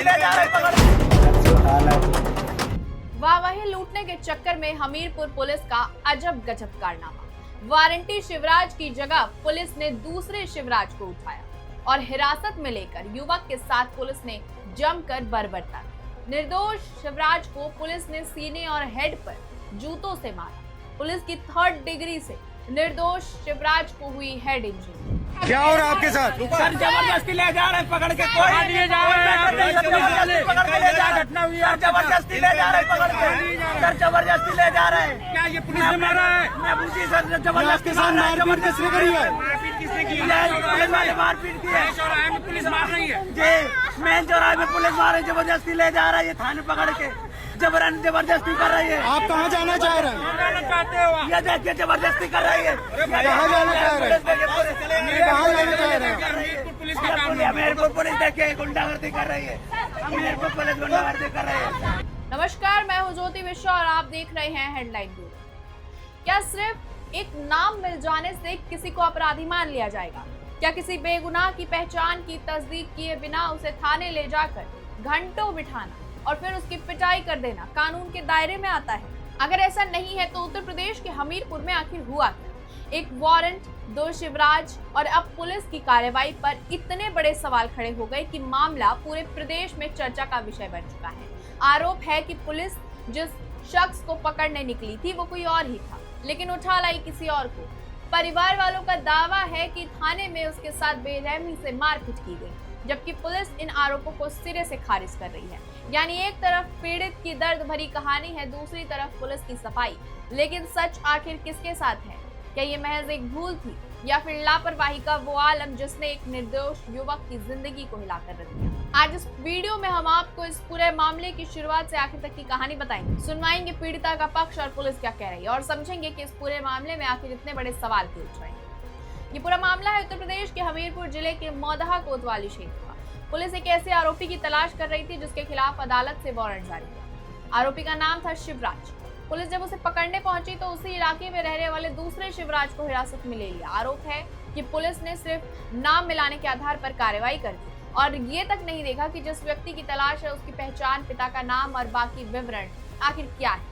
ले जा रहे पकड़। वाहवाही लूटने के चक्कर में हमीरपुर पुलिस का अजब गजब कारनामा। वारंटी शिवराज की जगह पुलिस ने दूसरे शिवराज को उठाया और हिरासत में लेकर युवक के साथ पुलिस ने जमकर बर्बरता की। निर्दोष शिवराज को पुलिस ने सीने और हेड पर जूतों से मारा। पुलिस की 3rd डिग्री से निर्दोष शिवराज को हुई हेड इंजरी। क्या हो रहा है आपके साथ? सर जबरदस्ती ले जा रहे हैं पकड़ के, कोई लिए जा रहे हैं, जबरदस्ती पकड़ के ले जा रहे हैं, जबरदस्ती ले जा रहे हैं पकड़ के, सर जबरदस्ती ले जा रहे हैं। क्या ये पुलिस ने मारा है? मैं पूछी सर जबरदस्ती मारपीट किसने करी है? मारपीट किसने की है? पुलिस वाले मारपीट की है। चौराहे में पुलिस मार रही है। जी मेन चौराहे में पुलिस मारे, जबरदस्ती ले जा रहा है, ये थाने पकड़ के जबरदस्ती कर रही है। आप कहाँ जाना चाह रहे हैं? जाना चाहते हो? ये देखिए जबरदस्ती कर रही है। कहाँ जाना चाह रहे हैं? कहाँ जाना चाह रहे हैं? पुलिस का काम है। हमीरपुर पुलिस देखिए गुंडागर्दी कर रही है। हमीरपुर पुलिस गुंडागर्दी कर रही है। नमस्कार, मैं हूं ज्योति मिश्रा और आप देख रहे हैं हेडलाइन ब्यूरो। क्या सिर्फ एक नाम मिल जाने से किसी को अपराधी मान लिया जाएगा? क्या किसी बेगुनाह की पहचान की तस्दीक किए बिना उसे थाने ले जाकर घंटों बिठाना और फिर उसकी पिटाई कर देना कानून के दायरे में आता है? अगर ऐसा नहीं है तो उत्तर प्रदेश के हमीरपुर में आखिर हुआ क्या? एक वारंट, 2 शिवराज और अब पुलिस की कार्रवाई पर इतने बड़े सवाल खड़े हो गए कि मामला पूरे प्रदेश में चर्चा का विषय बन चुका है। आरोप है कि पुलिस जिस शख्स को पकड़ने निकली थी वो कोई और ही था, लेकिन उठा लाई किसी और को। परिवार वालों का दावा है कि थाने में उसके साथ बेरहमी से मारपीट की गई, जबकि पुलिस इन आरोपों को सिरे से खारिज कर रही है। यानी एक तरफ पीड़ित की दर्द भरी कहानी है, दूसरी तरफ पुलिस की सफाई। लेकिन सच आखिर किसके साथ है? क्या ये महज एक भूल थी या फिर लापरवाही का वो आलम जिसने एक निर्दोष युवक की जिंदगी को हिलाकर रख दिया? आज इस वीडियो में हम आपको इस पूरे मामले की शुरुआत से आखिर तक की कहानी बताएंगे, सुनवाएंगे पीड़िता का पक्ष और पुलिस क्या कह रही है और समझेंगे कि इस पूरे मामले में आखिर इतने बड़े सवाल क्यों उठ रहे हैं। ये पूरा मामला है उत्तर प्रदेश के हमीरपुर जिले के मौदहा कोतवाली क्षेत्र का। पुलिस एक ऐसे आरोपी की तलाश कर रही थी जिसके खिलाफ अदालत से वारंट जारी हुआ। आरोपी का नाम था शिवराज। पुलिस जब उसे पकड़ने पहुंची तो उसी इलाके में रहने वाले दूसरे शिवराज को हिरासत में ले लिया। आरोप है कि पुलिस ने सिर्फ नाम मिलाने के आधार पर कार्रवाई कर दी और ये तक नहीं देखा कि जिस व्यक्ति की तलाश है उसकी पहचान, पिता का नाम और बाकी विवरण आखिर क्या है।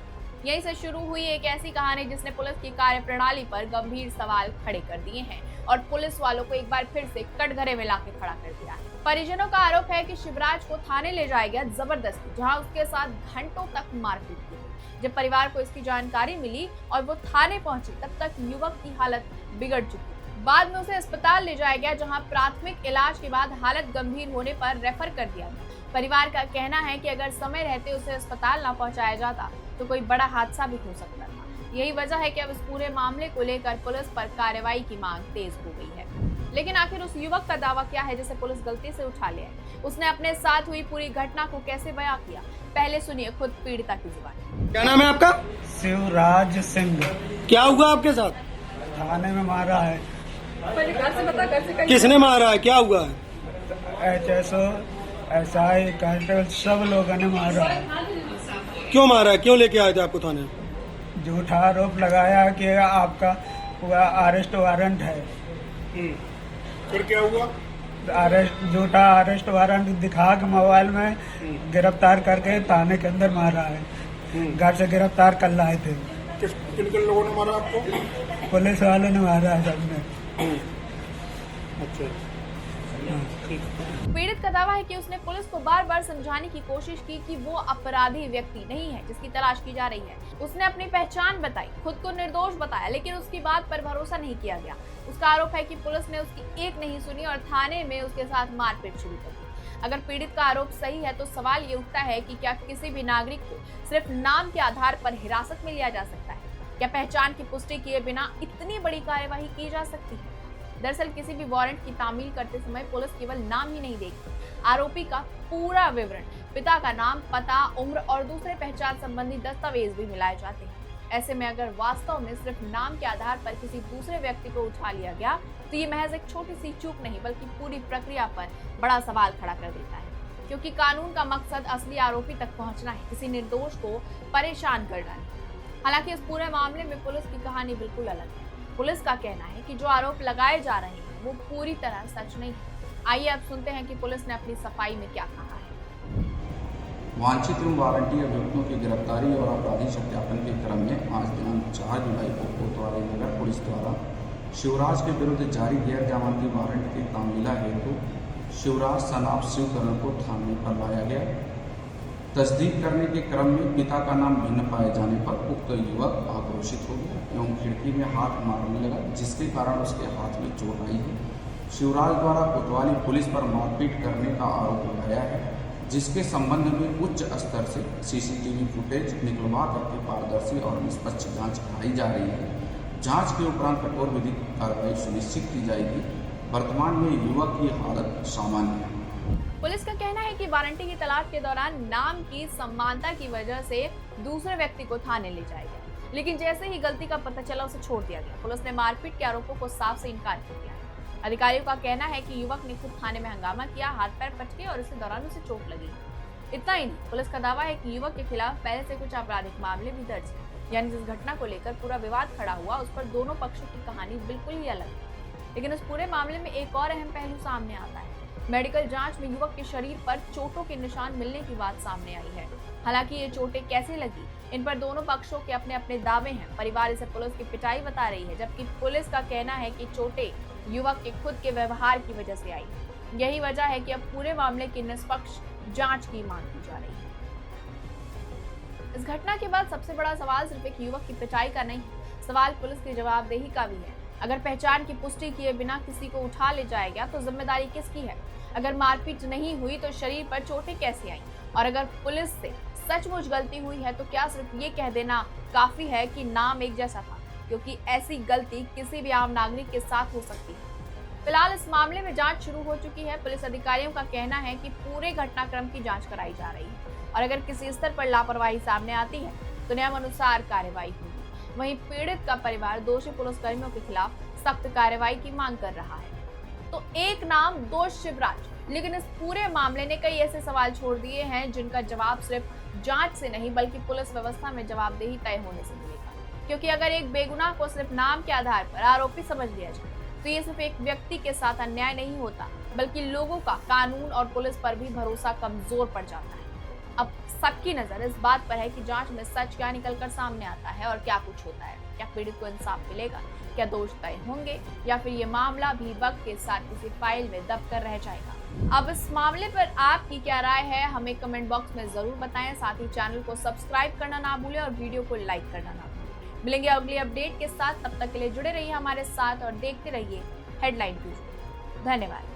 यहीं से शुरू हुई एक ऐसी कहानी जिसने पुलिस की कार्यप्रणाली पर गंभीर सवाल खड़े कर दिए हैं और पुलिस वालों को एक बार फिर से कटघरे में लाके खड़ा कर दिया है। परिजनों का आरोप है कि शिवराज को थाने ले जाया गया जबरदस्ती, जहां उसके साथ घंटों तक मारपीट की। जब परिवार को इसकी जानकारी मिली और वो थाने पहुंचे तब तक युवक की हालत बिगड़ चुकी। बाद में उसे अस्पताल ले जाया गया, जहां प्राथमिक इलाज के बाद हालत गंभीर होने पर रेफर कर दिया गया। परिवार का कहना है कि अगर समय रहते उसे अस्पताल न पहुंचाया जाता तो कोई बड़ा हादसा भी हो सकता था। यही वजह है कि अब इस पूरे मामले को लेकर पुलिस पर कार्रवाई की मांग तेज हो गई है। लेकिन आखिर उस युवक का दावा क्या है जिसे पुलिस गलती से उठा ले आई? उसने अपने साथ हुई पूरी घटना को कैसे बयां किया? पहले सुनिए खुद पीड़िता की जुबानी। क्या नाम है आपका? शिवराज सिंह। क्या हुआ आपके साथ? थाने में मारा है। किसने मारा है? क्या हुआ है? HSO, SI, कांस्टेबल सब लोगों ने मारा है। क्यों मारा है? क्यों लेके आए थे आपको थाने? झूठा आरोप लगाया कि आपका पूरा अरेस्ट वारंट है। फिर क्या हुआ? झूठा अरेस्ट वारंट दिखा के मोबाइल में गिरफ्तार करके थाने के अंदर मारा है। घर से गिरफ्तार कर लाए थे। किन किन लोगों ने मारा आपको? पुलिस वालों ने मारा है सबने। अच्छा। पीड़ित का दावा है कि उसने पुलिस को बार बार समझाने की कोशिश की कि वो अपराधी व्यक्ति नहीं है जिसकी तलाश की जा रही है। उसने अपनी पहचान बताई, खुद को निर्दोष बताया, लेकिन उसकी बात पर भरोसा नहीं किया गया। उसका आरोप है कि पुलिस ने उसकी एक नहीं सुनी और थाने में उसके साथ मारपीट शुरू कर दी। अगर पीड़ित का आरोप सही है तो सवाल ये उठता है कि क्या किसी भी नागरिक को सिर्फ नाम के आधार पर हिरासत में लिया जा सकता है? क्या पहचान की पुष्टि किए बिना इतनी बड़ी कार्यवाही की जा सकती है? दरअसल किसी भी वारंट की तामील करते समय पुलिस केवल नाम ही नहीं देखती, आरोपी का पूरा विवरण, पिता का नाम, पता, उम्र और दूसरे पहचान संबंधी दस्तावेज भी मिलाए जाते हैं। ऐसे में अगर वास्तव में सिर्फ नाम के आधार पर किसी दूसरे व्यक्ति को उठा लिया गया तो ये महज एक छोटी सी चूक नहीं बल्कि पूरी प्रक्रिया पर बड़ा सवाल खड़ा कर देता है, क्योंकि कानून का मकसद असली आरोपी तक पहुंचना है, किसी निर्दोष को परेशान करना नहीं। हालांकि इस पूरे मामले में पुलिस की कहानी बिल्कुल अलग है। पुलिस का कहना है कि जो आरोप लगाए जा रहे हैं वो पूरी तरह सच नहीं है। आइए अब सुनते हैं कि पुलिस ने अपनी सफाई में क्या कहा है। वांछित एवं वारंटी अभियुक्तों की गिरफ्तारी और आपराधिक सत्यापन के क्रम में आज दिनांक 4 जुलाई को कोतवाली नगर पुलिस द्वारा शिवराज के विरुद्ध जारी गैर जमानती वारंट की तामीला हेतु शिवराज सनाब शिवकरण को थाने पर लाया गया। तस्दीक करने के क्रम में पिता का नाम भिन्न पाए जाने पर उक्त युवक आक्रोशित हो गया एवं खिड़की में हाथ मारने लगा, जिसके कारण उसके हाथ में चोट आई है। शिवराज द्वारा कोतवाली पुलिस पर मारपीट करने का आरोप लगाया है, जिसके संबंध में उच्च स्तर से सीसीटीवी फुटेज निकलवा करके पारदर्शी और निष्पक्ष जांच कराई जा रही है। जांच के उपरांत कठोर विधिक कार्रवाई सुनिश्चित की जाएगी। वर्तमान में युवक की हालत सामान्य है। पुलिस का कहना है कि वारंटी की तलाश के दौरान नाम की समानता की वजह से दूसरे व्यक्ति को थाने ले जाया गया, लेकिन जैसे ही गलती का पता चला उसे छोड़ दिया गया। पुलिस ने मारपीट के आरोपों को साफ से इनकार कर दिया है। अधिकारियों का कहना है कि युवक ने खुद थाने में हंगामा किया, हाथ पैर पटके और इसी दौरान उसे चोट लगी। इतना ही नहीं, पुलिस का दावा है कि युवक के खिलाफ पहले से कुछ आपराधिक मामले भी दर्ज है। यानी जिस घटना को लेकर पूरा विवाद खड़ा हुआ उस पर दोनों पक्षों की कहानी बिल्कुल ही अलग है। लेकिन उस पूरे मामले में एक और अहम पहलू सामने आता है। मेडिकल जांच में युवक के शरीर पर चोटों के निशान मिलने की बात सामने आई है। हालांकि ये चोटें कैसे लगी, इन पर दोनों पक्षों के अपने अपने दावे हैं। परिवार इसे पुलिस की पिटाई बता रही है, जबकि पुलिस का कहना है कि चोटें युवक के खुद के व्यवहार की वजह से आई। यही वजह है कि अब पूरे मामले की निष्पक्ष जांच की मांग की जा रही है। इस घटना के बाद सबसे बड़ा सवाल सिर्फ एक युवक की पिटाई का नहीं है, सवाल पुलिस की जवाबदेही का भी है। अगर पहचान की पुष्टि किए बिना किसी को उठा ले जाया गया तो जिम्मेदारी किसकी है? अगर मारपीट नहीं हुई तो शरीर पर चोटें कैसे आईं? और अगर पुलिस से सचमुच गलती हुई है तो क्या सिर्फ ये कह देना काफी है कि नाम एक जैसा था? क्योंकि ऐसी गलती किसी भी आम नागरिक के साथ हो सकती है। फिलहाल इस मामले में जांच शुरू हो चुकी है। पुलिस अधिकारियों का कहना है कि पूरे घटनाक्रम की जांच कराई जा रही है और अगर किसी स्तर पर लापरवाही सामने आती है तो नियमानुसार कार्रवाई होगी। वहीं पीड़ित का परिवार दोषी पुलिसकर्मियों के खिलाफ सख्त कार्रवाई की मांग कर रहा है। तो एक नाम दोष शिवराज, लेकिन इस पूरे मामले ने कई ऐसे सवाल छोड़ दिए हैं जिनका जवाब सिर्फ जांच से नहीं बल्कि पुलिस व्यवस्था में जवाबदेही तय होने से मिलेगा। क्योंकि अगर एक बेगुनाह को सिर्फ नाम के आधार पर आरोपी समझ लिया जाए तो ये सिर्फ एक व्यक्ति के साथ अन्याय नहीं होता, बल्कि लोगों का कानून और पुलिस पर भी भरोसा कमजोर पड़ जाता है। अब सबकी नजर इस बात पर है कि जांच में सच क्या निकलकर सामने आता है और क्या कुछ होता है। क्या पीड़ित को इंसाफ मिलेगा? क्या दोष तय होंगे या फिर ये मामला भी वक्त के साथ किसी फाइल में दब कर रह जाएगा? अब इस मामले पर आपकी क्या राय है, हमें कमेंट बॉक्स में जरूर बताएं। साथ ही चैनल को सब्सक्राइब करना ना भूलें और वीडियो को लाइक करना ना भूलें। मिलेंगे अगली अपडेट के साथ, तब तक के लिए जुड़े रहिए हमारे साथ और देखते रहिए हेडलाइन न्यूज़। धन्यवाद।